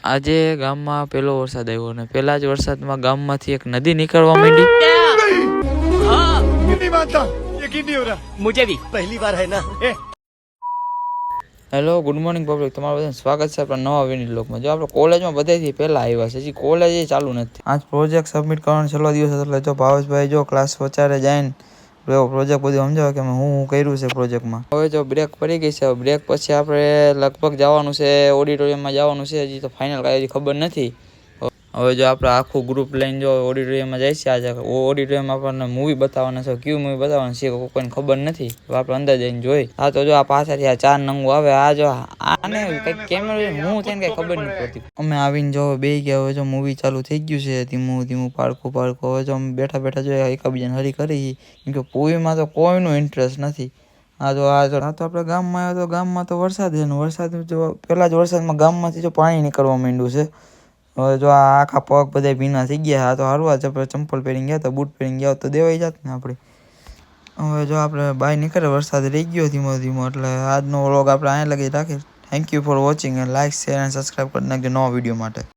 આજે ગામમાં પહેલો વરસાદ આવ્યો અને પહેલા જ વરસાદમાં ગામમાંથી એક નદી નીકળવા માંડી। नहीं मानता यकीन नहीं हो रहा मुझे भी पहली बार है ना હેલો ગુડ મોર્નિંગ પબ્લિક, તમારું બધાનું સ્વાગત છે આપણા નવા વિનિટ બ્લોગમાં। જો આપણે કોલેજમાં બધાથી પહેલાં આવ્યા છે, હજી કોલેજ ચાલુ નથી। આજ પ્રોજેક્ટ સબમિટ કરવાનો છેલ્લો દિવસ હતો, એટલે જો ભાવેશભાઈ જો ક્લાસ વચારે જઈને પ્રોજેક્ટ બધું સમજાવે કે હું કર્યું છે પ્રોજેક્ટમાં। હવે જો બ્રેક પડી ગઈ છે, બ્રેક પછી આપણે લગભગ જવાનું છે ઓડિટોરિયમમાં જવાનું છે, હજી તો ફાઇનલ કાંઈ ખબર નથી। હવે જો આપણે આખું ગ્રુપ લઈને જો ઓડિટોરિયમમાં જાય છે, આજે ઓડિટોરિયમમાં આપણને મૂવી બતાવવાના છે, કયું મૂવી બતાવવાનું છે કોઈને ખબર નથી, આપણે અંદર જઈને જોઈ। આ તો જો આ પાછળથી આ 4 નંગો આવે, આ જો આને કંઈક કેમેરો હું થઈને કંઈ ખબર નથી પડતી। અમે આવીને જો બે ગયા, હવે જો મૂવી ચાલુ થઈ ગયું છે, ધીમું ધીમું પાડકું હવે જો અમે બેઠા બેઠા જો એકબીજાને હરી કરી, કેમ કે મૂવીમાં તો કોઈનું ઇન્ટરેસ્ટ નથી। આ તો આપણે ગામમાં આવ્યો, તો ગામમાં તો વરસાદ છે ને વરસાદ જો પહેલા જ વરસાદમાં ગામમાંથી જો પાણી નીકળવા માંડ્યું છે। હવે જો આ આખા પગ બધા ભીના થઈ ગયા। આ તો હારું આપણે ચંપલ પહેરીને ગયા, તો બૂટ પહેરીને ગયા તો દેવાઈ જાત ને આપણે। હવે જો આપણે બહાર નીકળે, વરસાદ રહી ગયો ધીમો ધીમો, એટલે આજનો વ્લોગ આપણે અહીંયા લગી રાખીએ। Thank you for watching and like share and subscribe કરી નાખજો નવા વિડીયો માટે।